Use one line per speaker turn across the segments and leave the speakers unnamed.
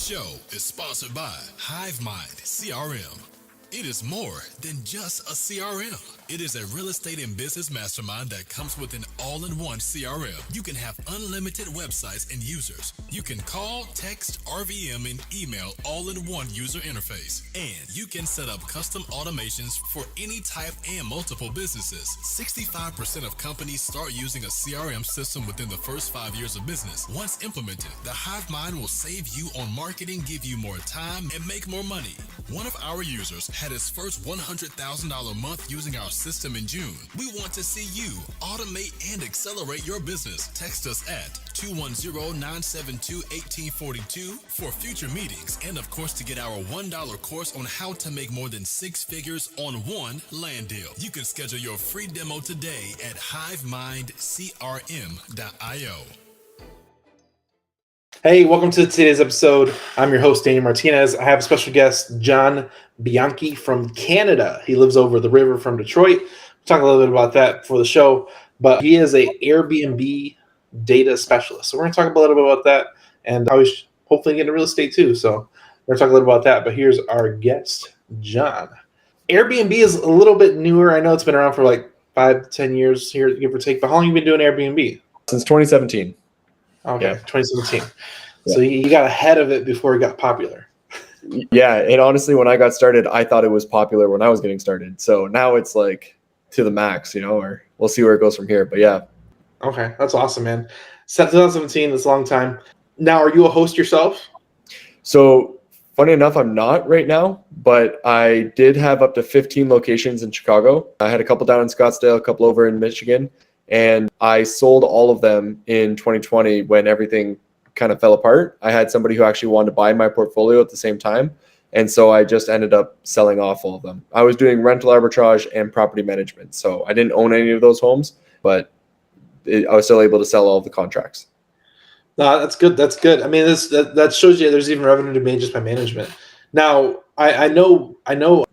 show is sponsored by HiveMind CRM. It is more than just a CRM. It is a real estate and business mastermind that comes with an all-in-one CRM. You can have unlimited websites and users. You can call, text, RVM, and email all in one user interface. And you can set up custom automations for any type and multiple businesses. 65% of companies start using a CRM system within the first 5 years of business. Once implemented, the HiveMind will save you on marketing, give you more time, and make more money. One of our users had his first $100,000 month using our system in June. We want to see you automate and accelerate your business. Text us at 210-972-1842 for future meetings, and of course to get our $1 course on how to make more than 6 figures on one land deal. You can schedule your free demo today at hivemindcrm.io.
Hey, welcome to today's episode. I'm your host, Daniel Martinez. I have a special guest, John Bianchi from Canada. He lives over the river from Detroit. We'll talk a little bit about that before the show, but he is a AirBnB data specialist. So we're going to talk a little bit about that, and I was hopefully get into real estate too. So we're going to talk a little about that, but here's our guest, John. Airbnb is a little bit newer. I know it's been around for like 5 to 10 years here, give or take, but how long have you been doing Airbnb?
Since 2017.
Okay,
Yeah.
2017.
Yeah.
So you got ahead of it before it got popular.
Yeah, and honestly, when I got started, I thought it was popular when I was getting started. So now it's like to the max, or we'll see where it goes from here. But yeah.
Okay, that's awesome, man. 2017, that's a long time. Now, are you a host yourself?
So funny enough, I'm not right now, but I did have up to 15 locations in Chicago. I had a couple down in Scottsdale, a couple over in Michigan, and I sold all of them in 2020 when everything kind of fell apart. I had somebody who actually wanted to buy my portfolio at the same time. And so I just ended up selling off all of them. I was doing rental arbitrage and property management. So I didn't own any of those homes, but I was still able to sell all of the contracts.
No, that's good. That's good. I mean, that shows you there's even revenue to be made just by management. Now, I know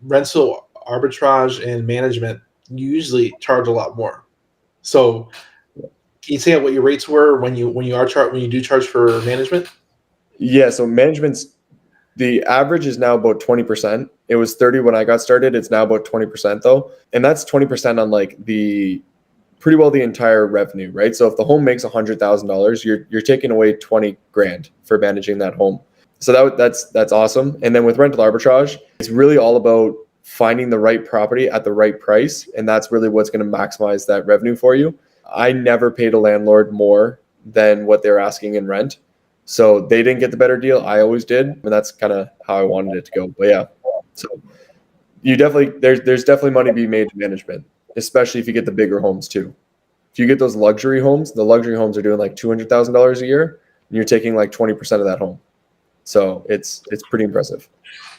rental arbitrage and management usually charge a lot more. So can you say what your rates were when you do charge for management? Yeah,
so management's the average is now about 20%. It was 30 when I got started. It's now about 20% though. And that's 20% on like the entire revenue, right? So if the home makes $100,000, you're taking away 20 grand for managing that home. So that's awesome. And then with rental arbitrage, it's really all about finding the right property at the right price. And that's really what's going to maximize that revenue for you. I never paid a landlord more than what they're asking in rent. So they didn't get the better deal. I always did. And that's kind of how I wanted it to go. But yeah, so there's definitely money to be made in management, especially if you get the bigger homes too. If you get those luxury homes, the luxury homes are doing like $200,000 a year and you're taking like 20% of that home. So it's pretty impressive.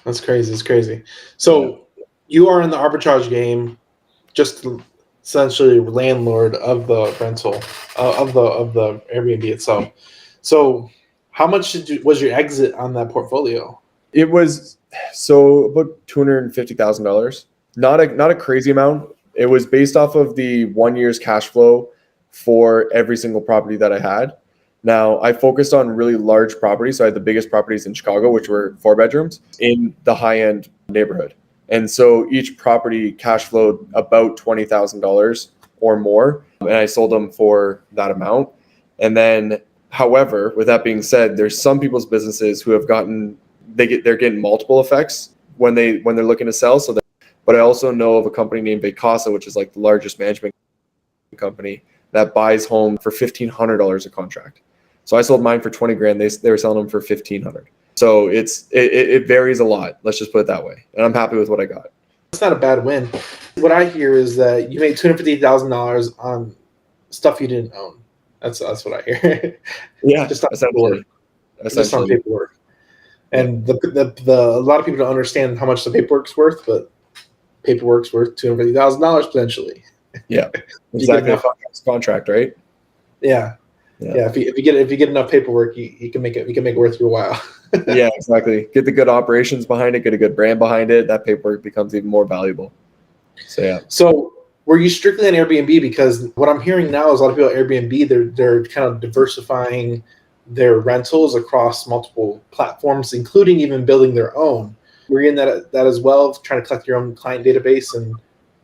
That's crazy. It's crazy. So you are in the arbitrage game, just essentially landlord of the rental of the Airbnb itself. So how much was your exit on that portfolio?
It was about $250,000. Not a crazy amount. It was based off of the 1 year's cash flow for every single property that I had. Now I focused on really large properties. So I had the biggest properties in Chicago, which were 4 bedrooms in the high-end neighborhood. And so each property cash flowed about $20,000 or more. And I sold them for that amount. And then, however, with that being said, there's some people's businesses who have they're getting multiple effects when they're looking to sell. But I also know of a company named Vacasa, which is like the largest management company that buys home for $1,500 a contract. So I sold mine for 20 grand. They were selling them for 1,500. So it varies a lot. Let's just put it that way. And I'm happy with what I got.
It's not a bad win. What I hear is that you made $250,000 on stuff you didn't own. That's what I hear.
Yeah,
just on paperwork. Just on paperwork. And a lot of people don't understand how much the paperwork's worth, but paperwork's worth $250,000 potentially.
Yeah, exactly. Contract, right?
Yeah. If you get enough paperwork, you can make it worth your while.
Yeah, exactly. Get the good operations behind it, get a good brand behind it. That paperwork becomes even more valuable. So yeah.
So were you strictly on Airbnb? Because what I'm hearing now is a lot of people at Airbnb, they're kind of diversifying their rentals across multiple platforms, including even building their own. Were you in that as well, trying to collect your own client database and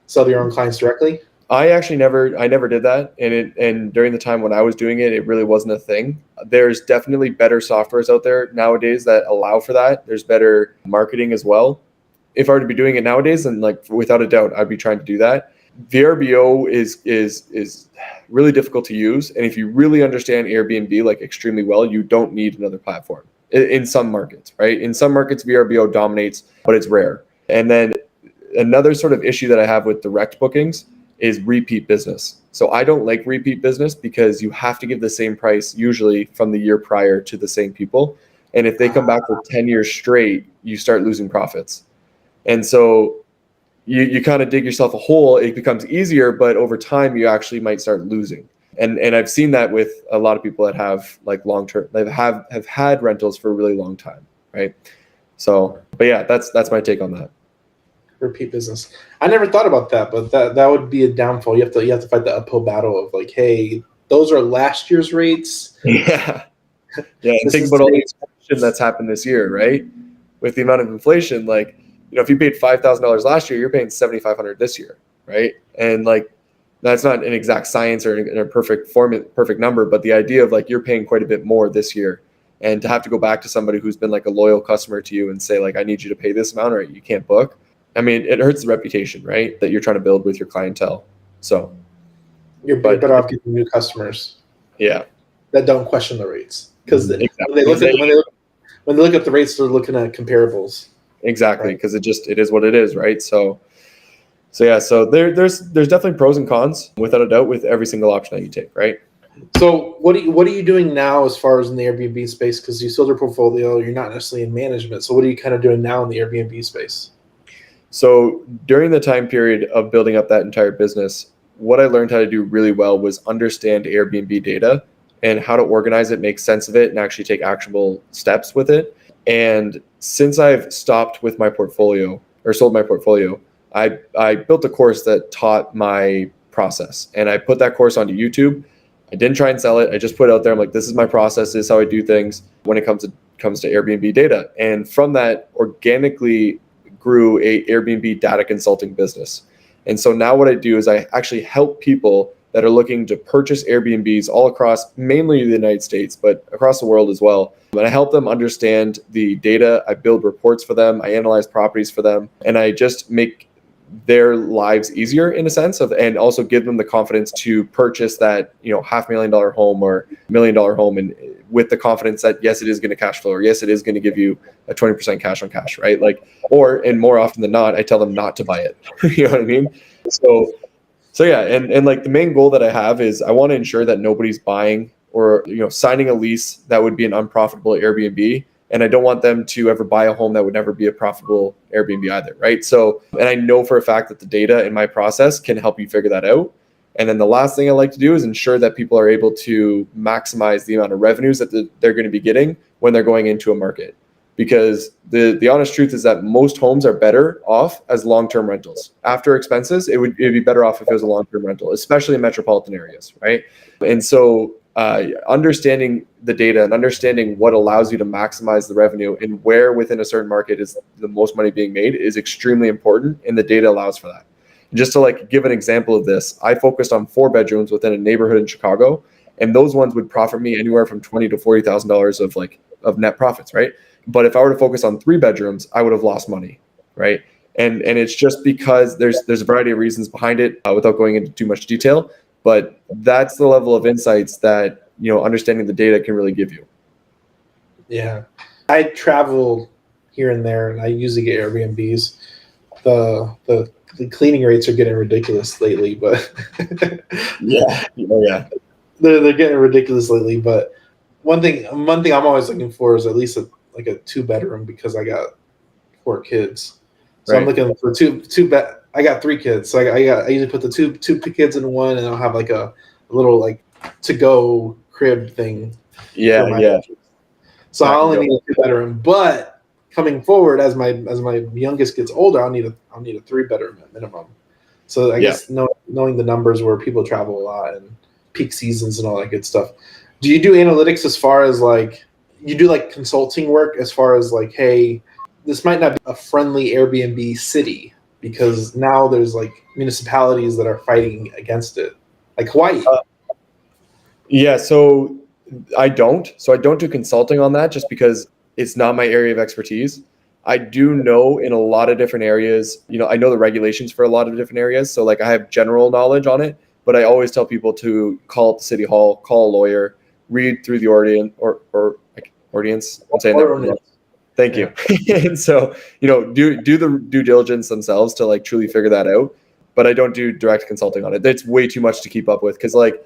sell to your own clients directly?
I actually never did that, and during the time when I was doing it, it really wasn't a thing. There's definitely better softwares out there nowadays that allow for that. There's better marketing as well. If I were to be doing it nowadays, then like without a doubt, I'd be trying to do that. VRBO is really difficult to use, and if you really understand Airbnb like extremely well, you don't need another platform in some markets, right? In some markets, VRBO dominates, but it's rare. And then another sort of issue that I have with direct bookings is repeat business. So I don't like repeat business because you have to give the same price usually from the year prior to the same people. And if they come back for 10 years straight, you start losing profits. And so you kind of dig yourself a hole. It becomes easier, but over time you actually might start losing. And I've seen that with a lot of people that have like long-term, that have had rentals for a really long time, right? So, but yeah, that's my take on that.
Repeat business. I never thought about that, but that would be a downfall. You have to fight the uphill battle of like, hey, those are last year's rates.
Yeah. Yeah. And think about all the inflation that's happened this year, right? With the amount of inflation, like, if you paid $5,000 last year, you're paying $7,500 this year, right? And like, that's not an exact science or a perfect number, but the idea of like you're paying quite a bit more this year, and to have to go back to somebody who's been like a loyal customer to you and say like, I need you to pay this amount or you can't book. I mean, it hurts the reputation, right? That you're trying to build with your clientele. So
you're better off getting new customers.
Yeah.
That don't question the rates, because
exactly.
when they look at the rates, they're looking at comparables.
Exactly, because it is what it is, right? So yeah, so there's definitely pros and cons without a doubt with every single option that you take, right?
So what are you doing now as far as in the Airbnb space? Because you sold your portfolio, you're not necessarily in management. So what are you kind of doing now in the Airbnb space?
So during the time period of building up that entire business, what I learned how to do really well was understand Airbnb data and how to organize it, make sense of it, and actually take actionable steps with it. And since I've stopped with my portfolio or sold my portfolio, I built a course that taught my process, and I put that course onto YouTube. I didn't try and sell it. I just put it out there. I'm like, this is my process. This is how I do things when it comes to Airbnb data. And from that, organically grew a Airbnb data consulting business. And so now what I do is I actually help people that are looking to purchase Airbnbs all across mainly the United States, but across the world as well. And I help them understand the data. I build reports for them. I analyze properties for them. And I just make their lives easier in a sense of, and also give them the confidence to purchase that, $500,000 home or $1 million home, and with the confidence that yes, it is going to cash flow, or yes, it is going to give you a 20% cash on cash, right? Like, and more often than not, I tell them not to buy it. You know what I mean? So yeah, and like the main goal that I have is I want to ensure that nobody's buying or signing a lease that would be an unprofitable Airbnb. And I don't want them to ever buy a home that would never be a profitable Airbnb either, right? So, and I know for a fact that the data in my process can help you figure that out. And then the last thing I like to do is ensure that people are able to maximize the amount of revenues that they're going to be getting when they're going into a market. Because the honest truth is that most homes are better off as long-term rentals. After expenses, it'd be better off if it was a long-term rental, especially in metropolitan areas, right? And so understanding the data and understanding what allows you to maximize the revenue and where within a certain market is the most money being made is extremely important, and the data allows for that. And just to give an example of this, I focused on 4 bedrooms within a neighborhood in Chicago, and those ones would profit me anywhere from $20,000 to $40,000 of net profits, right? But if I were to focus on 3 bedrooms, I would have lost money, right? And it's just because there's a variety of reasons behind it without going into too much detail. But that's the level of insights that, understanding the data can really give you. Yeah.
I travel here and there, and I usually get Airbnbs. The cleaning rates are getting ridiculous lately, but
yeah. Oh, yeah.
They're getting ridiculous lately. But one thing I'm always looking for is at least a 2-bedroom, because I got 4 kids. So right. I'm looking for two bed. I got 3 kids, so I usually put the two kids in one, and I'll have a little to go crib thing.
Yeah.
So I only need a 2-bedroom, but coming forward as my youngest gets older, I'll need a 3-bedroom at minimum. So I guess knowing the numbers where people travel a lot and peak seasons and all that good stuff. Do you do analytics as far as like you do like consulting work as far as like, hey, this might not be a friendly Airbnb city because now there's like municipalities that are fighting against it, like Hawaii.
Yeah, so I don't. So I don't do consulting on that just because it's not my area of expertise. I do know in a lot of different areas, I know the regulations for a lot of different areas. So like I have general knowledge on it, but I always tell people to call up the city hall, call a lawyer, read through the ordinance. I'm saying that wrong. Thank you. And so, do the due diligence themselves to like truly figure that out. But I don't do direct consulting on it. It's way too much to keep up with because like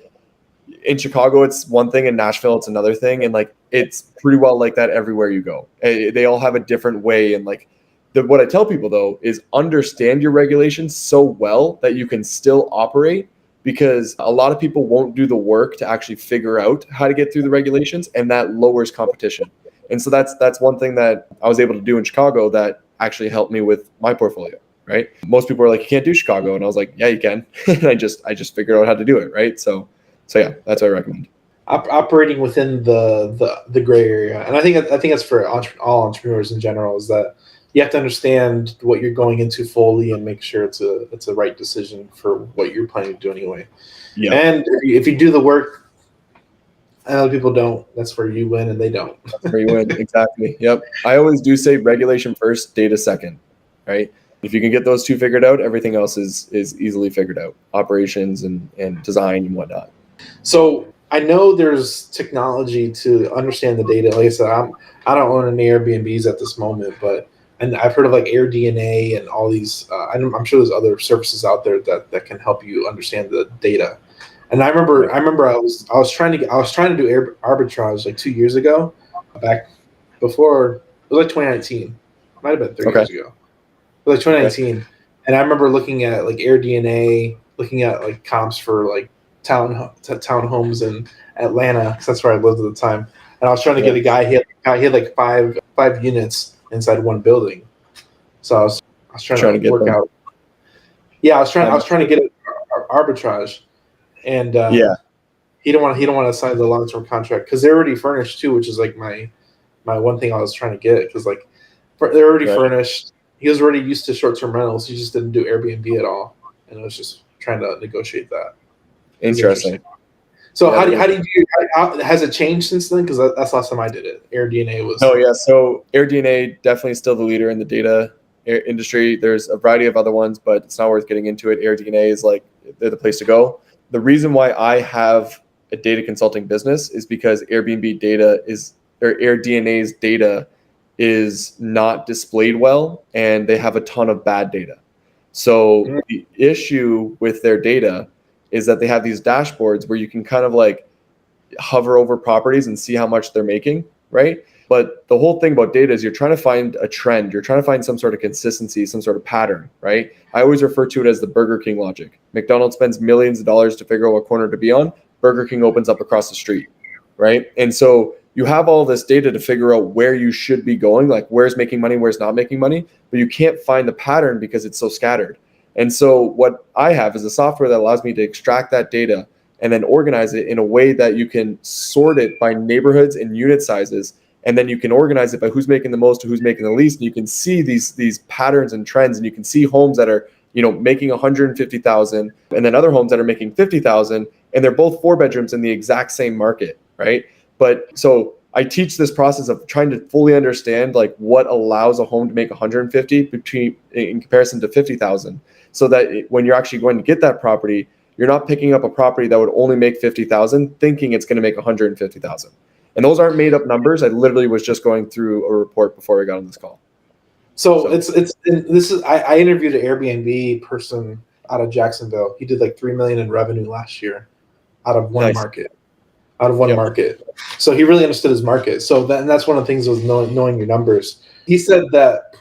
in Chicago, it's one thing. In Nashville, it's another thing. And like, it's pretty well like that everywhere you go. They all have a different way. And like what I tell people though, is understand your regulations so well that you can still operate, because a lot of people won't do the work to actually figure out how to get through the regulations, and that lowers competition. And so that's one thing that I was able to do in Chicago that actually helped me with my portfolio, right? Most people are like, you can't do Chicago. And I was like, yeah, you can. And I just figured out how to do it, right? So yeah, that's what I recommend.
Operating within the gray area, and I think that's for all entrepreneurs in general, is that you have to understand what you're going into fully and make sure it's a right decision for what you're planning to do anyway. Yeah. And if you do the work, and other people don't, that's where you win and they don't.
That's where you win. Exactly. Yep. I always do say regulation first, data second, right? If you can get those two figured out, everything else is easily figured out. Operations and design and whatnot.
So I know there's technology to understand the data. Like I said, I don't own any Airbnbs at this moment, and I've heard of like AirDNA and all these. I'm sure there's other services out there that can help you understand the data. And I remember I was trying to do arbitrage like 2 years ago, back before it was like 2019, might have been 3 years ago. It was like 2019, and I remember looking at like AirDNA, looking at like comps for like townhomes in Atlanta, because that's where I lived at the time. And I was trying to get a guy. He had like five units inside one building. So I was trying to work out. Yeah, I was trying to get it arbitrage. And he don't want to sign the long-term contract because they're already furnished too, which is like my one thing I was trying to get, because like they're already furnished. He was already used to short-term rentals. He just didn't do Airbnb at all, and I was just trying to negotiate that.
Interesting.
So how has it changed since then? Because that's the last time I did it. AirDNA was.
Oh yeah, so AirDNA definitely still the leader in the data industry. There's a variety of other ones, but it's not worth getting into it. AirDNA is like they're the place to go. The reason why I have a data consulting business is because AirDNA's data is not displayed well, and they have a ton of bad data. So the issue with their data is that they have these dashboards where you can kind of like hover over properties and see how much they're making, right? But the whole thing about data is you're trying to find a trend. You're trying to find some sort of consistency, some sort of pattern, right? I always refer to it as the Burger King logic. McDonald's spends millions of dollars to figure out what corner to be on. Burger King opens up across the street, right? And so you have all this data to figure out where you should be going, like where's making money, where's not making money, but you can't find the pattern because it's so scattered. And so what I have is a software that allows me to extract that data and then organize it in a way that you can sort it by neighborhoods and unit sizes. And then you can organize it by who's making the most or who's making the least. And you can see these patterns and trends, and you can see homes that are, making 150,000 and then other homes that are making 50,000, and they're both 4 bedrooms in the exact same market, right? But so I teach this process of trying to fully understand like what allows a home to make 150 in comparison to 50,000, so that when you're actually going to get that property, you're not picking up a property that would only make 50,000 thinking it's going to make 150,000. And those aren't made up numbers. I literally was just going through a report before we got on this call.
So I interviewed an Airbnb person out of Jacksonville. He did like $3 million in revenue last year out of one market. Market. So he really understood his market. So that's one of the things was knowing your numbers. He said that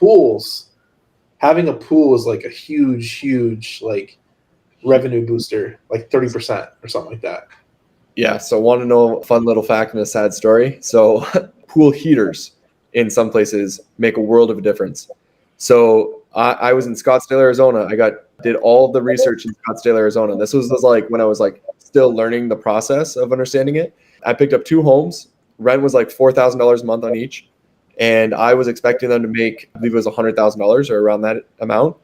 having a pool is like a huge like revenue booster, like 30% or something like that.
Yeah. So want to know a fun little fact and a sad story? So pool heaters in some places make a world of a difference. So I was in Scottsdale, Arizona. I did all the research in Scottsdale, Arizona. This was like when I was like still learning the process of understanding it. I picked up 2 homes. Rent was like $4,000 a month on each. And I was expecting them to make, I believe it was $100,000 or around that amount.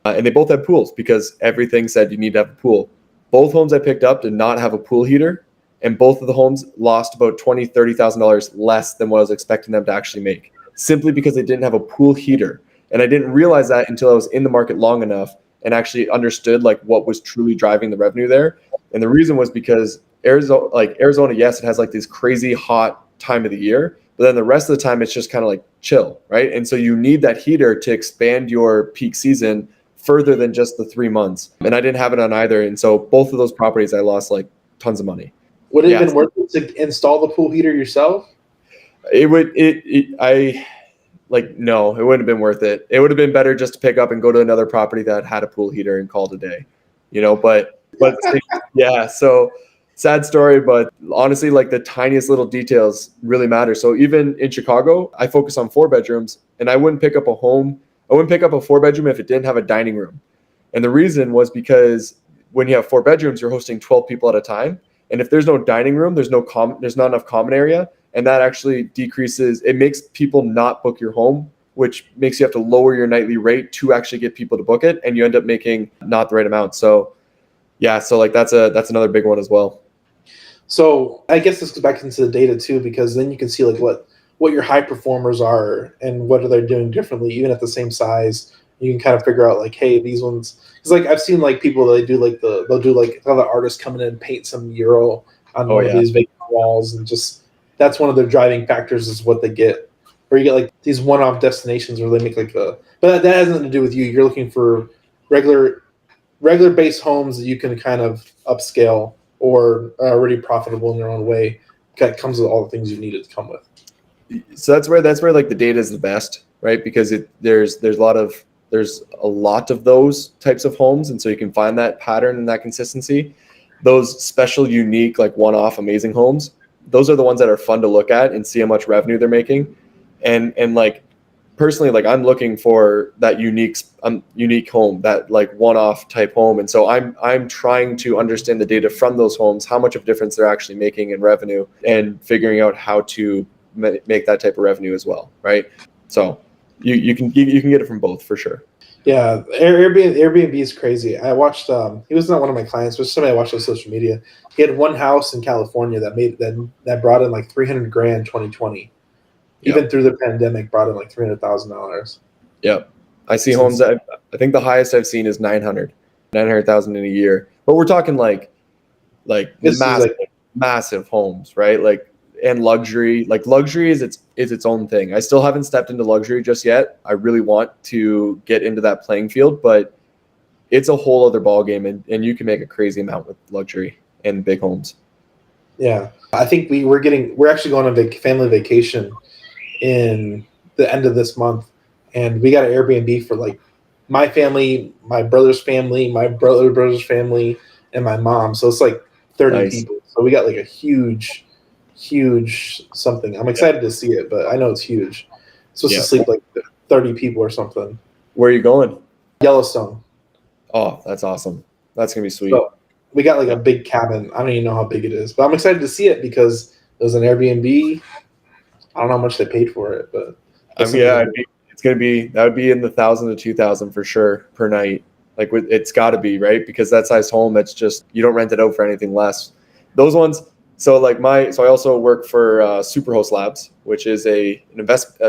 And they both had pools because everything said you need to have a pool. Both homes I picked up did not have a pool heater. And both of the homes lost about $20,000, $30,000 less than what I was expecting them to actually make, simply because they didn't have a pool heater. And I didn't realize that until I was in the market long enough and actually understood like what was truly driving the revenue there. And the reason was because Arizona, yes, it has like this crazy hot time of the year, but then the rest of the time it's just kind of like chill, right? And so you need that heater to expand your peak season further than just the 3 months. And I didn't have it on either. And so both of those properties I lost like tons of money.
Would it have been worth it to install the pool heater yourself?
No, it wouldn't have been worth it. It would have been better just to pick up and go to another property that had a pool heater and call it a day, but yeah, so sad story, but honestly, like the tiniest little details really matter. So even in Chicago, I focus on 4 bedrooms, and I wouldn't pick up a 4-bedroom if it didn't have a dining room. And the reason was because when you have 4 bedrooms, you're hosting 12 people at a time. And if there's no dining room, there's not enough common area. And that actually it makes people not book your home, which makes you have to lower your nightly rate to actually get people to book it. And you end up making not the right amount. So yeah, so like that's another big one as well.
So I guess this goes back into the data too, because then you can see like what your high performers are and what are they doing differently, even at the same size. You can kind of figure out like, hey, these ones. It's like I've seen like people they'll do like other artists come in and paint some mural on one of these vacant walls, and just that's one of their driving factors is what they get. Or you get like these one-off destinations where they make but that has nothing to do with you. You're looking for regular base homes that you can kind of upscale or are already profitable in their own way. That comes with all the things you need it to come with.
So that's where like the data is the best, right? Because there's a lot of those types of homes, and so you can find that pattern and that consistency. Those special, unique, like one-off amazing homes, those are the ones that are fun to look at and see how much revenue they're making. And like personally, like I'm looking for that unique home, that like one-off type home. And so I'm trying to understand the data from those homes, how much of a difference they're actually making in revenue, and figuring out how to make that type of revenue as well, right? So you can get it from both for sure.
Yeah, Airbnb is crazy. I watched. He was not one of my clients, but somebody I watched on social media. He had one house in California that brought in like $300,000 2020. Even through the pandemic, brought in like $300,000.
Yep, I see homes that I think the highest I've seen is 900,000 in a year. But we're talking like massive homes, right? Like, and luxury. Like luxury is its own thing. I still haven't stepped into luxury just yet. I really want to get into that playing field, but it's a whole other ball game, and you can make a crazy amount with luxury and big homes.
Yeah, I think we're actually going on family vacation in the end of this month, and we got an Airbnb for like my family, my brother's family, my brother's family, and my mom. So it's like 30 people. So we got like a huge something. I'm excited to see it, but I know it's huge. It's supposed to sleep like 30 people or something.
Where are you going?
Yellowstone.
Oh, that's awesome. That's gonna be sweet.
So we got like a big cabin. I don't even know how big it is, but I'm excited to see it because it was an Airbnb. I don't know how much they paid for it, but
it's gonna be, that would be in the 1,000 to 2,000 for sure per night. Like it's got to be, right? Because that size home, it's just, you don't rent it out for anything less. Those ones. So I also work for Superhost Labs, which is a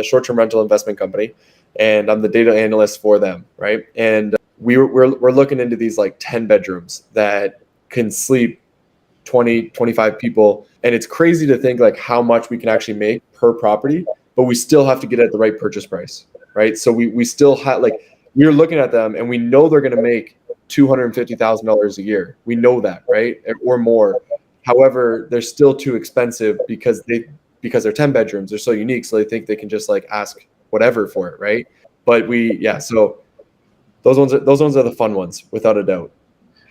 short-term rental investment company, and I'm the data analyst for them, right? And we're looking into these like 10 bedrooms that can sleep 20, 25 people, and it's crazy to think like how much we can actually make per property, but we still have to get at the right purchase price, right? So we still have, like, we're looking at them and we know they're going to make $250,000 a year. We know that, right? Or more. However, they're still too expensive because they're 10 bedrooms. They're so unique. So they think they can just like ask whatever for it. Right. But so those ones are the fun ones without a doubt.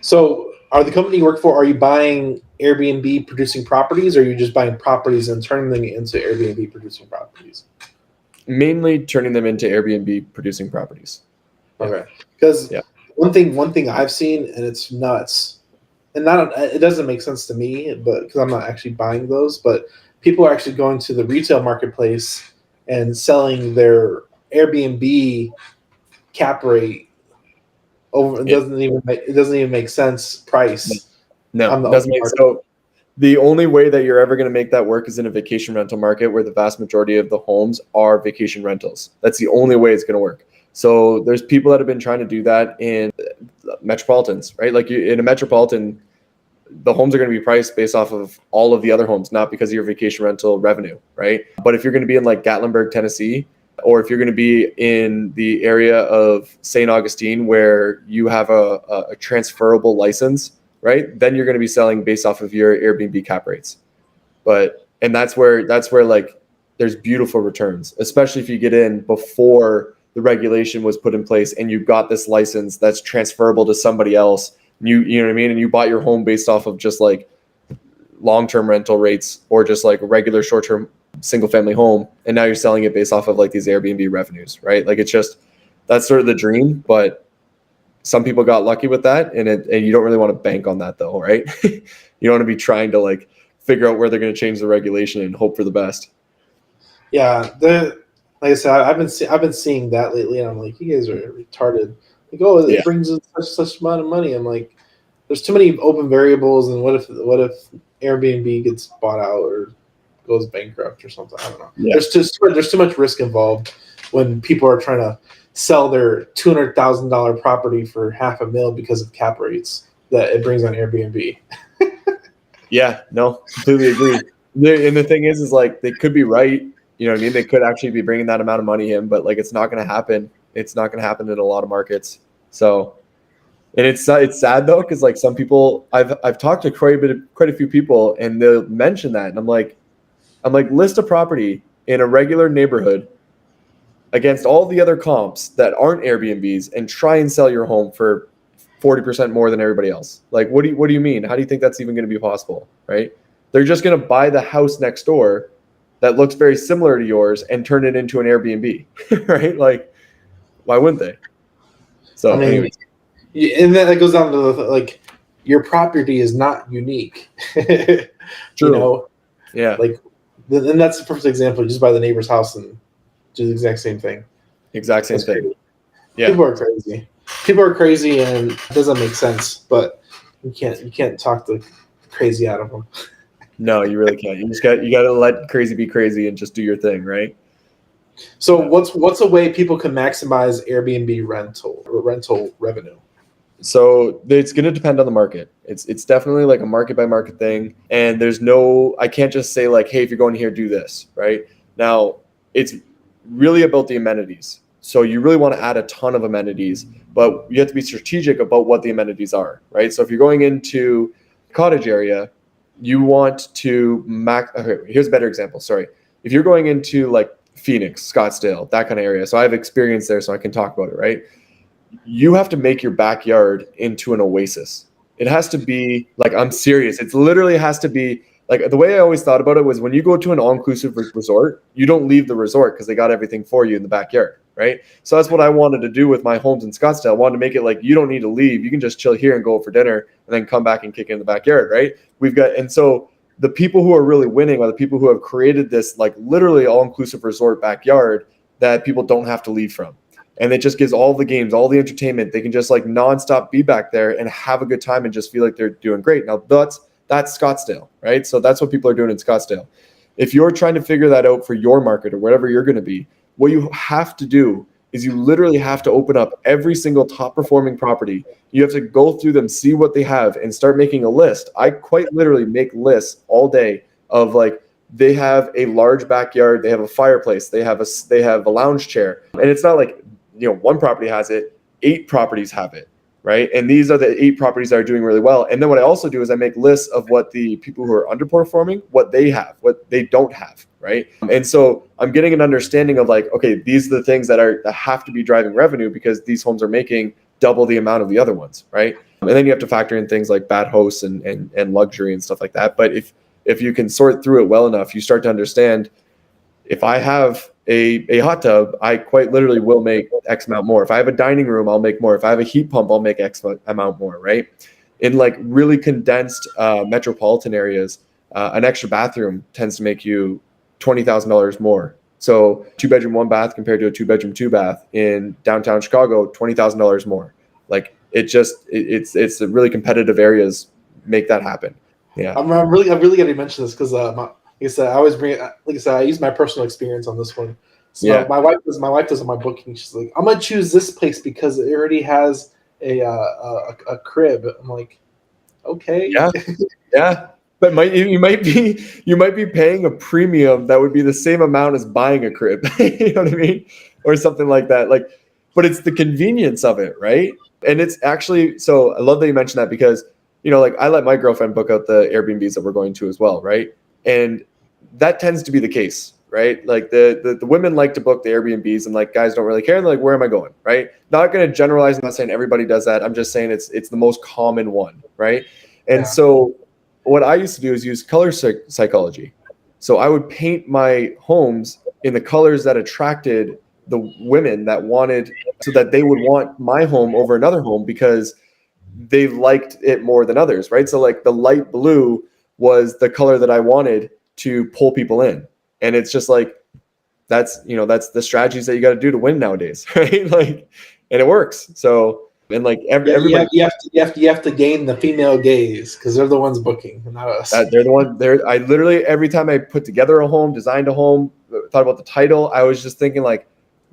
So are the company you work for, are you buying Airbnb producing properties, or are you just buying properties and turning them into Airbnb producing properties?
Mainly turning them into Airbnb producing properties.
Okay. Because one thing I've seen, and it's nuts, and not it doesn't make sense to me, but because I'm not actually buying those, but people are actually going to the retail marketplace and selling their Airbnb cap rate over. It
It,
doesn't even make sense price
no,
on the
it
open
doesn't make
market.
so. The only way that you're ever going to make that work is in a vacation rental market where the vast majority of the homes are vacation rentals. That's the only way it's going to work. So there's people that have been trying to do that in metropolitans, right? Like in a metropolitan, the homes are going to be priced based off of all of the other homes, not because of your vacation rental revenue, right? But if you're going to be in like Gatlinburg, Tennessee, or if you're going to be in the area of St. Augustine where you have a transferable license, right? Then you're going to be selling based off of your Airbnb cap rates. And that's where like there's beautiful returns, especially if you get in before the regulation was put in place and you got this license that's transferable to somebody else. You know what I mean? And you bought your home based off of just like long-term rental rates or just like a regular short-term single family home. And now you're selling it based off of like these Airbnb revenues, right? Like it's just, that's sort of the dream, but some people got lucky with that, and you don't really want to bank on that though, right? You don't want to be trying to like figure out where they're going to change the regulation and hope for the best.
Yeah, like I said, I've been seeing that lately, and I'm like, you guys are retarded. Like, oh, it brings in such amount of money. I'm like, there's too many open variables, and what if Airbnb gets bought out or goes bankrupt or something? I don't know.
Yeah.
There's too much risk involved when people are trying to sell their $200,000 property for $500,000 because of cap rates that it brings on Airbnb.
Yeah, no, completely agree. And the thing is like they could be right. You know what I mean? They could actually be bringing that amount of money in, but like it's not going to happen. It's not going to happen in a lot of markets. So, and it's sad though, because like some people, I've talked to quite a few people, and they'll mention that, and I'm like, list a property in a regular neighborhood against all the other comps that aren't Airbnbs, and try and sell your home for 40% more than everybody else. Like, what do you mean? How do you think that's even going to be possible? Right? They're just going to buy the house next door that looks very similar to yours and turn it into an Airbnb, right? Like, why wouldn't they? So,
I mean,
anyways.
And then it goes down to like your property is not unique.
True.
You know,
Yeah.
like, and that's the perfect example. You just buy the neighbor's house and do the exact same thing.
Exact same thing.
Crazy.
Yeah.
People are crazy, and it doesn't make sense. But you can't talk the crazy out of them.
No, you really can't. You got to let crazy be crazy and just do your thing, right?
So what's a way people can maximize Airbnb rental revenue?
So it's going to depend on the market. It's definitely like a market by market thing. And I can't just say like, hey, if you're going here, do this, right? Now, it's really about the amenities. So you really want to add a ton of amenities, but you have to be strategic about what the amenities are, right? So if you're going into cottage area, you want to okay, here's a better example. Sorry. If you're going into like Phoenix, Scottsdale, that kind of area. So I have experience there, so I can talk about it, right? You have to make your backyard into an oasis. It has to be like, I'm serious. It literally has to be like, the way I always thought about it was when you go to an all-inclusive resort, you don't leave the resort because they got everything for you in the backyard, right? So that's what I wanted to do with my homes in Scottsdale. I wanted to make it like, you don't need to leave. You can just chill here and go for dinner and then come back and kick in the backyard, right? And so the people who are really winning are the people who have created this like literally all-inclusive resort backyard that people don't have to leave from. And it just gives all the games, all the entertainment. They can just like nonstop be back there and have a good time and just feel like they're doing great. Now that's Scottsdale, right? So that's what people are doing in Scottsdale. If you're trying to figure that out for your market or whatever you're going to be, what you have to do is you literally have to open up every single top performing property. You have to go through them, see what they have, and start making a list. I quite literally make lists all day of like, they have a large backyard, they have a fireplace, they have a lounge chair. And it's not like, one property has it, 8 properties have it, right? And these are the 8 properties that are doing really well. And then what I also do is I make lists of what the people who are underperforming, what they have, what they don't have, right? And so I'm getting an understanding of like, okay, these are the things that have to be driving revenue because these homes are making double the amount of the other ones, right? And then you have to factor in things like bad hosts and luxury and stuff like that. But if you can sort through it well enough, you start to understand, if I have a hot tub, I quite literally will make X amount more. If I have a dining room, I'll make more. If I have a heat pump, I'll make X amount more, right? In like really condensed metropolitan areas, an extra bathroom tends to make you $20,000 more. So 2-bedroom, 1-bath compared to a 2-bedroom, 2-bath in downtown Chicago, $20,000 more. Like it's really competitive areas make that happen. Yeah.
I'm really going to mention this because, like I said, I use my personal experience on this one. So
Yeah.
my wife does my booking. She's like, I'm gonna choose this place because it already has a crib. I'm like, okay.
Yeah. Yeah. But you might be paying a premium that would be the same amount as buying a crib. You know what I mean? Or something like that. Like, but it's the convenience of it, right? And it's actually, so I love that you mentioned that because, like I let my girlfriend book out the Airbnbs that we're going to as well, right? And that tends to be the case, right? Like the women like to book the Airbnbs and like guys don't really care. And they're like, where am I going? Right? Not going to generalize. I'm not saying everybody does that. I'm just saying it's the most common one, right? And so what I used to do is use color psychology. So I would paint my homes in the colors that attracted the women that wanted, so that they would want my home over another home because they liked it more than others, right? So like the light blue was the color that I wanted to pull people in. And it's just like, that's the strategies that you got to do to win nowadays, right? Like, and it works. So, and like everybody,
you have to gain the female gaze because they're the ones booking, not us.
They're the one. I literally every time I put together a home, designed a home, thought about the title, I was just thinking like,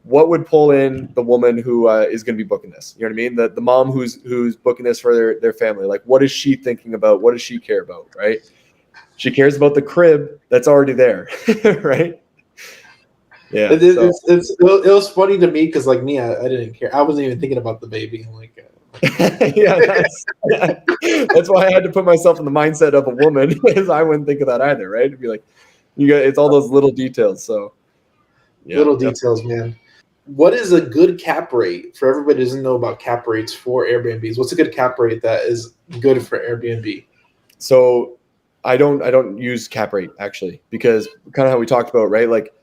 what would pull in the woman who is going to be booking this? You know what I mean? The mom who's booking this for their family. Like, what is she thinking about? What does she care about? Right? She cares about the crib that's already there, right? Yeah.
It was funny to me because like me, I didn't care. I wasn't even thinking about the baby. I'm like,
yeah, that's why I had to put myself in the mindset of a woman because I wouldn't think of that either, right? It'd be like, it's all those little details. So yeah,
little details, man. What is a good cap rate for everybody who doesn't know about cap rates for Airbnbs? What's a good cap rate that is good for Airbnb?
So I don't use cap rate actually because kind of how we talked about, right? Like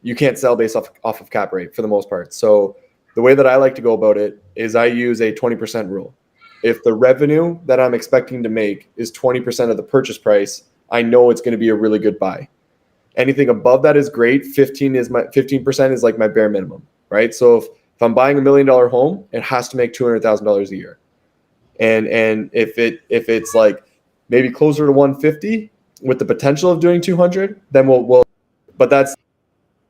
you can't sell based off of cap rate for the most part. So the way that I like to go about it is I use a 20% rule. If the revenue that I'm expecting to make is 20% of the purchase price, I know it's going to be a really good buy. Anything above that is great. 15% is like my bare minimum, right? So if I'm buying $1 million home, it has to make $200,000 a year. And if it's like maybe closer to 150 with the potential of doing 200, then we'll but that's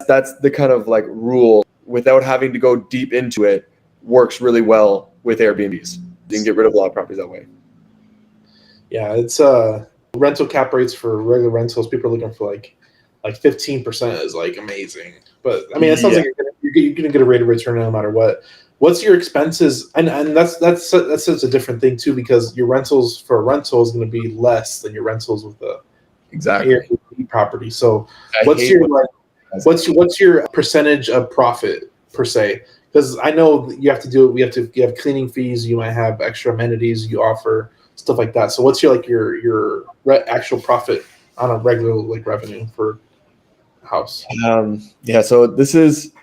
the kind of like rule without having to go deep into it works really well with Airbnbs. You can get rid of a lot of properties that way.
Yeah, it's rental cap rates for regular rentals. People are looking for like 15% is like amazing. But I mean, it sounds like you're gonna get a rate of return no matter what. What's your expenses? And that's a different thing too because your rentals for a rental is going to be less than your rentals with the Airbnb property. So what's your percentage of profit per se? Because I know you have to do it. You have cleaning fees. You might have extra amenities you offer, stuff like that. So what's your actual profit on a regular like revenue for a house?
Yeah. So this is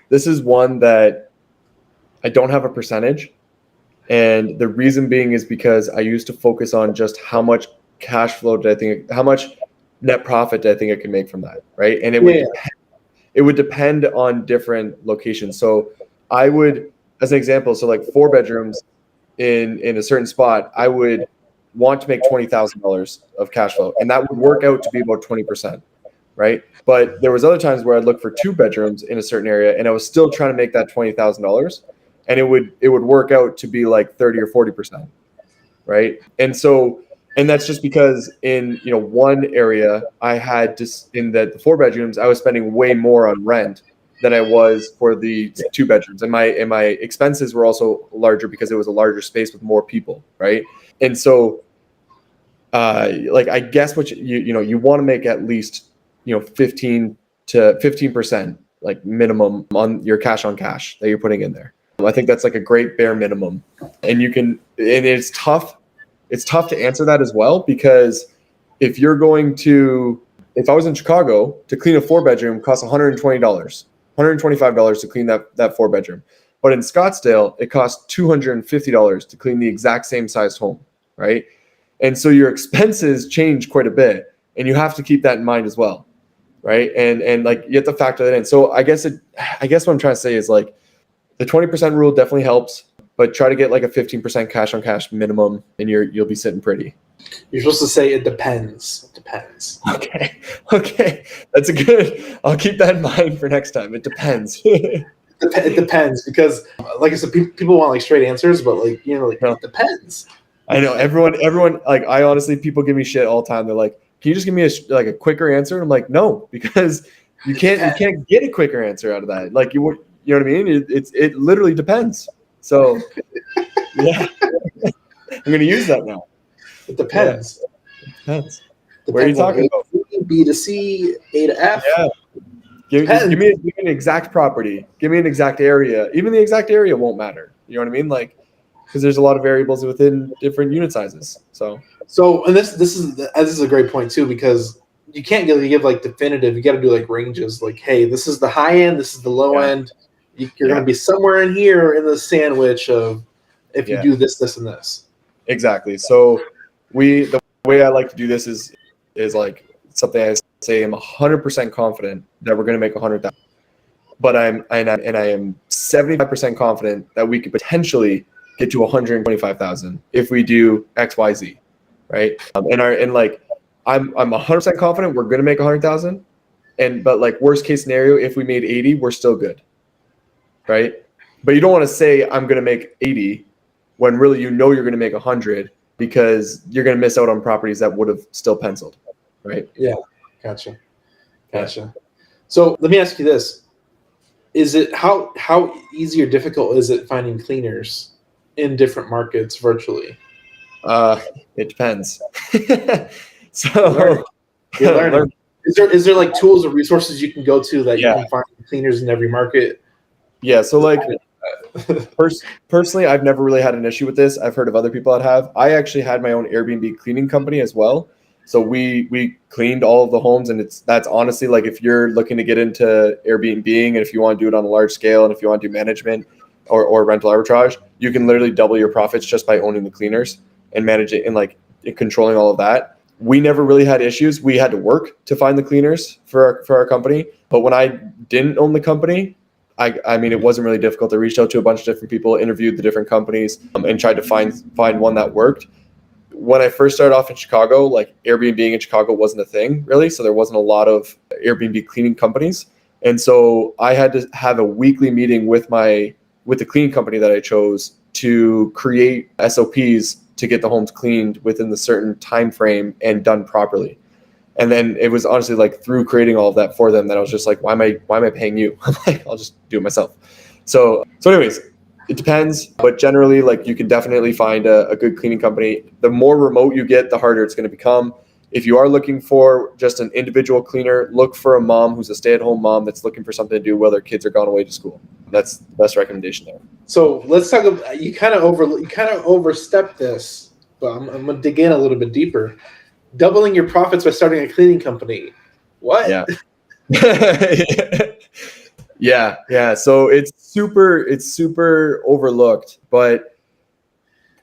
one that I don't have a percentage. And the reason being is because I used to focus on just how much cash flow how much net profit did I think I could make from that. Right. And it would depend on different locations. So I would, as an example, so like 4 bedrooms in a certain spot, I would want to make $20,000 of cash flow. And that would work out to be about 20%. Right. But there was other times where I'd look for 2 bedrooms in a certain area and I was still trying to make that $20,000 and it would work out to be like 30 or 40%. Right. And that's just because in, one area I had just in the 4 bedrooms, I was spending way more on rent than I was for the 2 bedrooms. And my expenses were also larger because it was a larger space with more people. Right. And so, like, I guess what you want to make at least, 15% like minimum on your cash on cash that you're putting in there. I think that's like a great bare minimum. And it's tough to answer that as well, because if I was in Chicago, to clean a 4 bedroom costs $120, $125 to clean that 4 bedroom. But in Scottsdale, it costs $250 to clean the exact same sized home, right? And so your expenses change quite a bit, and you have to keep that in mind as well. Right. And like you have to factor that in. So I guess what I'm trying to say is like the 20% rule definitely helps, but try to get like a 15% cash on cash minimum and you'll be sitting pretty.
You're supposed to say it depends. It depends.
Okay. That's a good, I'll keep that in mind for next time. It depends.
It depends because, like I said, people want like straight answers, but like, no. It depends.
I know everyone, like I honestly, people give me shit all the time. They're like, can you just give me a quicker answer? And I'm like, no, because you can't get a quicker answer out of that. Like you know what I mean? It literally depends. So yeah, I'm going to use that now.
It depends.
Yeah. It depends. What are you talking about?
B to C, A to F.
Yeah. Give me an exact property. Give me an exact area. Even the exact area won't matter. You know what I mean? Like, because there's a lot of variables within different unit sizes. So
and this is a great point too, because you can't really give like definitive. You got to do like ranges. Like, hey, this is the high end. This is the low end. You're going to be somewhere in here in the sandwich of if you do this, this, and this.
Exactly. So the way I like to do this is like something I say I'm 100% confident that we're going to make 100,000, but I am 75% confident that we could potentially get to 125,000 if we do X, Y, Z, right? I'm 100% confident we're going to make 100,000, but like worst case scenario, if we made 80, we're still good, right? But you don't want to say I'm going to make 80 when really you're going to make 100 because you're going to miss out on properties that would have still penciled, right?
Yeah, gotcha. So let me ask you this: is it how easy or difficult is it finding cleaners in different markets virtually?
It depends. So
you're learning. Is there like tools or resources you can go to that you can find cleaners in every market?
Yeah. So like personally, I've never really had an issue with this. I've heard of other people that have. I actually had my own Airbnb cleaning company as well. So we cleaned all of the homes, and that's honestly like if you're looking to get into Airbnb and if you want to do it on a large scale and if you want to do management or rental arbitrage, you can literally double your profits just by owning the cleaners and manage it and like controlling all of that. We never really had issues. We had to work to find the cleaners for our company, but when I didn't own the company, I mean, it wasn't really difficult. I reached out to a bunch of different people, interviewed the different companies, and tried to find one that worked. When I first started off in Chicago, like Airbnb in Chicago wasn't a thing really. So there wasn't a lot of Airbnb cleaning companies. And so I had to have a weekly meeting with the cleaning company that I chose to create SOPs to get the homes cleaned within the certain time frame and done properly. And then it was honestly like through creating all of that for them that I was just like, why am I paying you? I'm like, I'll just do it myself. So anyways, it depends, but generally like you can definitely find a good cleaning company. The more remote you get, the harder it's going to become. If you are looking for just an individual cleaner, look for a mom who's a stay-at-home mom that's looking for something to do while their kids are gone away to school. That's the best recommendation there.
So let's talk about, you kind of overstepped this, but I'm going to dig in a little bit deeper. Doubling your profits by starting a cleaning company. What?
Yeah. Yeah. So it's super overlooked, but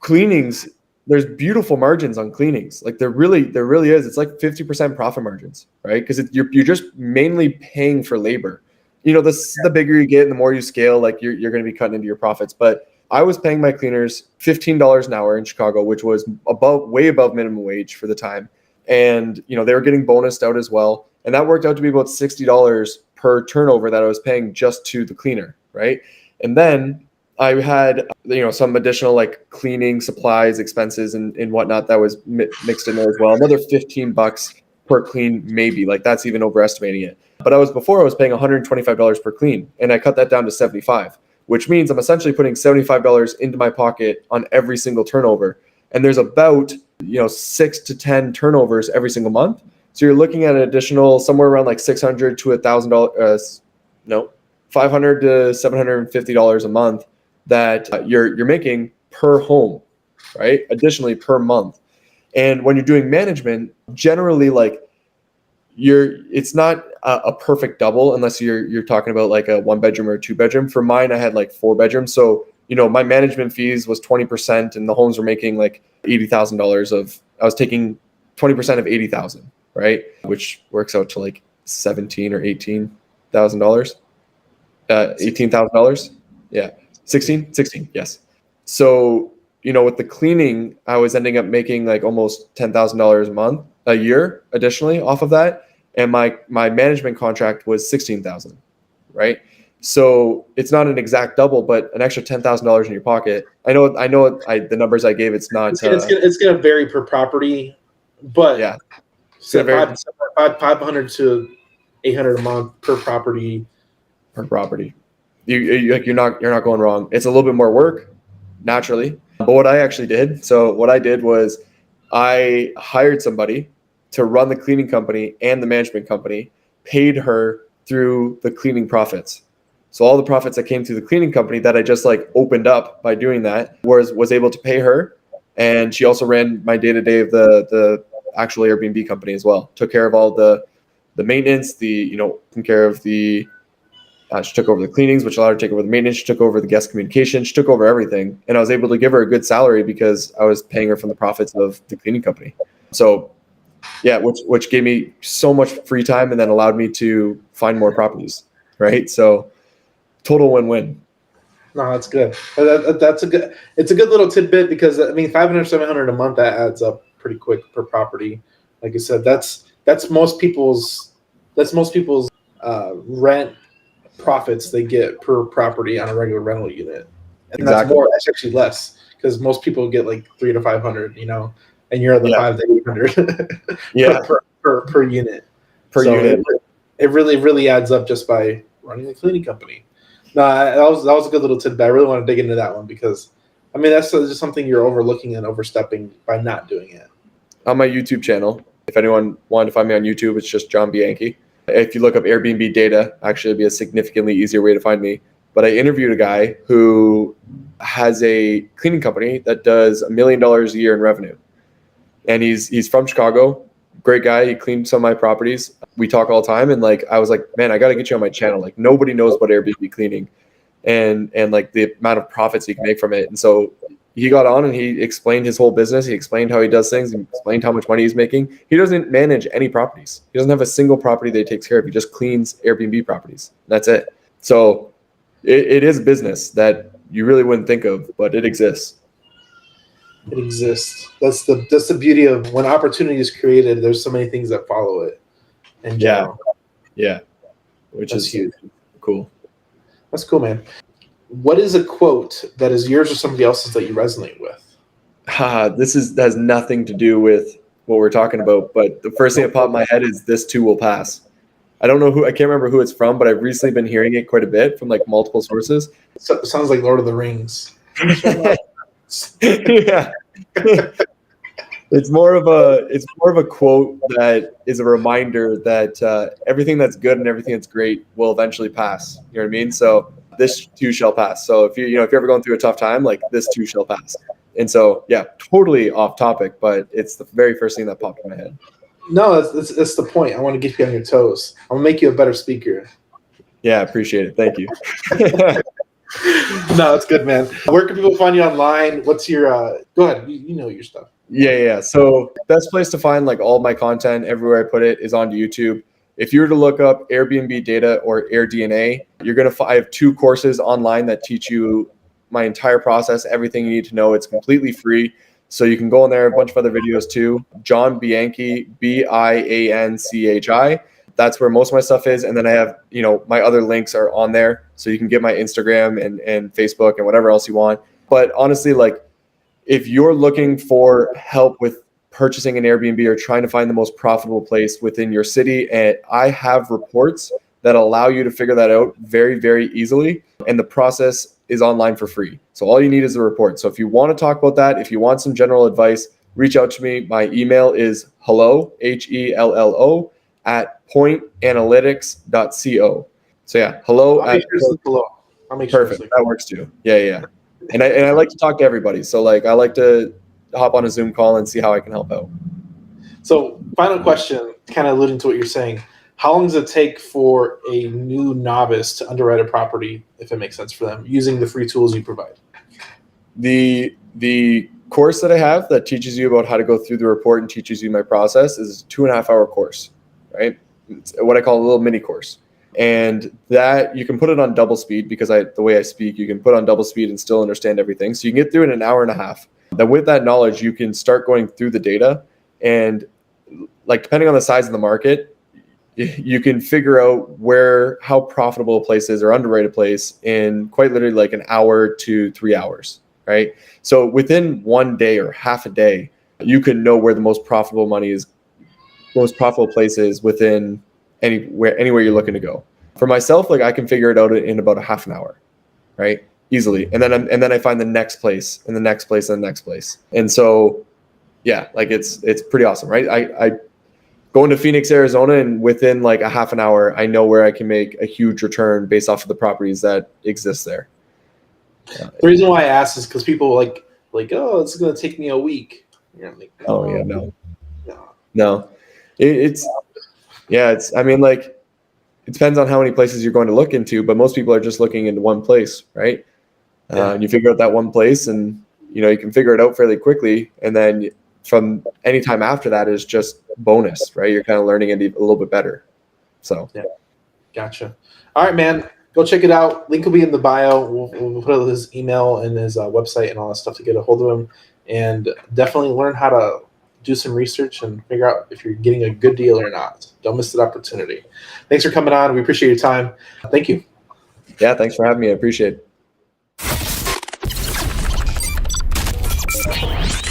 cleanings, there's beautiful margins on cleanings. Like there really is. It's like 50% profit margins, right? Because you're just mainly paying for labor. You know, the bigger you get, the more you scale, like you're going to be cutting into your profits. But I was paying my cleaners $15 an hour in Chicago, which was way above minimum wage for the time. And, you know, they were getting bonused out as well. And that worked out to be about $60 per turnover that I was paying just to the cleaner, right? And then I had, you know, some additional like cleaning supplies, expenses and whatnot that was mixed in there as well. Another $15 per clean, maybe. Like that's even overestimating it. But I was paying $125 per clean, and I cut that down to $75, which means I'm essentially putting $75 into my pocket on every single turnover. And there's about, you know, 6 to 10 turnovers every single month. So you're looking at an additional somewhere around like $600 to $1,000, $500 to $750 a month that you're making per home, right? Additionally per month. And when you're doing management, generally like it's not a perfect double unless you're talking about like a 1-bedroom or a 2-bedroom. For mine, I had like 4 bedrooms. So, you know, my management fees was 20% and the homes were making like $80,000 I was taking 20% of 80,000, right? Which works out to like $17,000 or $18,000. $18,000. Yeah. 16, yes. So, with the cleaning, I was ending up making like almost $10,000 a year additionally off of that. And my management contract was 16,000, right? So it's not an exact double, but an extra $10,000 in your pocket. I know the numbers I gave, it's not,
it's gonna vary per property, but
yeah,
say 500 to 800 a month per property.
You're not going wrong. It's a little bit more work, naturally. But what I actually did, was I hired somebody to run the cleaning company and the management company, paid her through the cleaning profits. So all the profits that came through the cleaning company that I just like opened up by doing that was able to pay her. And she also ran my day-to-day of the actual Airbnb company as well. Took care of all the maintenance, taking care of the she took over the cleanings, which allowed her to take over the maintenance. She took over the guest communication. She took over everything. And I was able to give her a good salary because I was paying her from the profits of the cleaning company. So, yeah, which gave me so much free time and then allowed me to find more properties, right? So, total win-win.
No, that's good. It's a good little tidbit because, I mean, 500, 700 a month, that adds up pretty quick per property. Like I said, that's most people's rent profits they get per property on a regular rental unit, and
Exactly.
that's actually less because most people get like 300 to 500, and you're at the 500 to 800 per unit. It really adds up just by running a cleaning company. No, that was a good little tidbit. I really want to dig into that one because, I mean, that's just something you're overlooking and overstepping by not doing it.
On my YouTube channel, if anyone wanted to find me on YouTube, it's just John Bianchi. If you look up Airbnb data, actually it'd be a significantly easier way to find me. But I interviewed a guy who has a cleaning company that does $1 million a year in revenue. And he's from Chicago, great guy. He cleaned some of my properties. We talk all the time. And like, I was like, man, I got to get you on my channel. Like nobody knows about Airbnb cleaning and like the amount of profits you can make from it. And so he got on and he explained his whole business. He explained how he does things and explained how much money he's making. He doesn't manage any properties. He doesn't have a single property that he takes care of. He just cleans Airbnb properties. That's it. So it is a business that you really wouldn't think of, but it exists.
It exists. That's the beauty of when opportunity is created. There's so many things that follow it. In general.
Yeah. Which is huge. Cool.
That's cool, man. What is a quote that is yours or somebody else's that you resonate with?
This has nothing to do with what we're talking about, but the first thing that popped in my head is "This too will pass." I can't remember who it's from, but I've recently been hearing it quite a bit from like multiple sources.
So, it sounds like Lord of the Rings.
Yeah. It's more of a quote that is a reminder that everything that's good and everything that's great will eventually pass. You know what I mean? So this too shall pass. So if you're ever going through a tough time, like this too shall pass. And so yeah, totally off topic, but it's the very first thing that popped in my head.
No, that's the point. I want to get you on your toes. I'm gonna make you a better speaker.
Yeah, appreciate it. Thank you.
No, that's good, man. Where can people find you online? What's your go ahead, you know your stuff.
Yeah. So best place to find like all my content everywhere I put it is onto YouTube. If you were to look up Airbnb data or AirDNA, you're going to I have 2 courses online that teach you my entire process, everything you need to know. It's completely free. So you can go in there, a bunch of other videos too. John Bianchi, Bianchi. That's where most of my stuff is. And then I have, my other links are on there. So you can get my Instagram and Facebook and whatever else you want. But honestly, like if you're looking for help with purchasing an Airbnb or trying to find the most profitable place within your city, and I have reports that allow you to figure that out very, very easily. And the process is online for free. So all you need is a report. So if you want to talk about that, if you want some general advice, reach out to me. My email is hello, HELLO, @pointanalytics.co. So yeah, hello.
I'll make sure
perfect. That works too. Yeah. And I like to talk to everybody. So like I like to hop on a Zoom call and see how I can help out.
So final question, kind of alluding to what you're saying. How long does it take for a new novice to underwrite a property, if it makes sense for them, using the free tools you provide?
The course that I have that teaches you about how to go through the report and teaches you my process is a 2.5-hour course, right? It's what I call a little mini course. And that you can put it on double speed because the way I speak, you can put on double speed and still understand everything. So you can get through it in an hour and a half. Then with that knowledge, you can start going through the data, and like depending on the size of the market, you can figure out how profitable a place is or underrated place in quite literally like an hour to 3 hours, right? So within one day or half a day, you can know where the most profitable place is within anywhere you're looking to go. For myself, like I can figure it out in about a half an hour, right? Easily. And then I find the next place and the next place and the next place. And so, yeah, like it's pretty awesome, right? I go into Phoenix, Arizona, and within like a half an hour, I know where I can make a huge return based off of the properties that exist there.
The reason why I asked is because people like, oh, it's going to take me a week. Like,
oh yeah, no. I mean, like, it depends on how many places you're going to look into, but most people are just looking into one place, right? And you figure out that one place, and you can figure it out fairly quickly, and then from any time after that is just bonus, right? You're kind of learning it a little bit better. So
yeah, gotcha. All right, man, go check it out. Link will be in the bio. We'll put his email and his website and all that stuff to get a hold of him, and definitely learn how to do some research and figure out if you're getting a good deal or not. Don't miss that opportunity. Thanks for coming on. We appreciate your time. Thank you.
Yeah, thanks for having me. I appreciate it.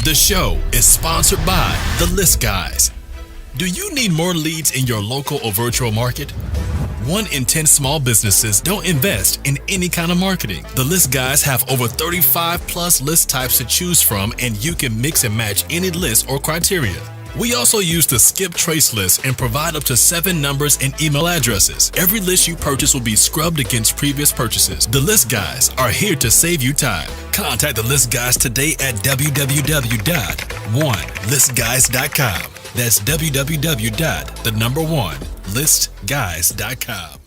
The show is sponsored by The List Guys. Do you need more leads in your local or virtual market? 1 in 10 small businesses don't invest in any kind of marketing. The List Guys have over 35 plus list types to choose from, and you can mix and match any list or criteria. We also use the skip trace list and provide up to 7 numbers and email addresses. Every list you purchase will be scrubbed against previous purchases. The List Guys are here to save you time. Contact the List Guys today at www.onelistguys.com. That's www.1listguys.com.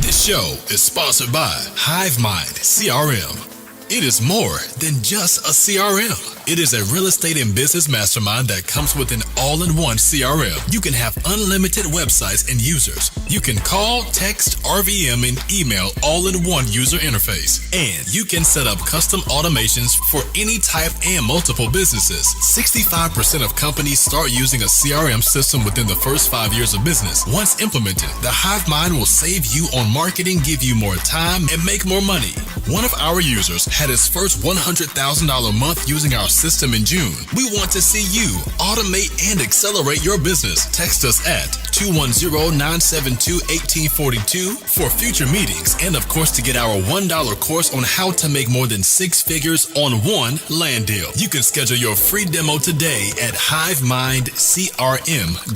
This show is sponsored by HiveMind CRM. It is more than just a CRM. It is a real estate and business mastermind that comes with an all-in-one CRM. You can have unlimited websites and users. You can call, text, RVM, and email all in one user interface. And you can set up custom automations for any type and multiple businesses. 65% of companies start using a CRM system within the first 5 years of business. Once implemented, the HiveMind will save you on marketing, give you more time, and make more money. One of our users had his first $100,000 month using our system in June. We want to see you automate and accelerate your business. Text us at 210-972-1842 for future meetings, and of course to get our $1 course on how to make more than 6 figures on one land deal. You can schedule your free demo today at hivemindcrm.com.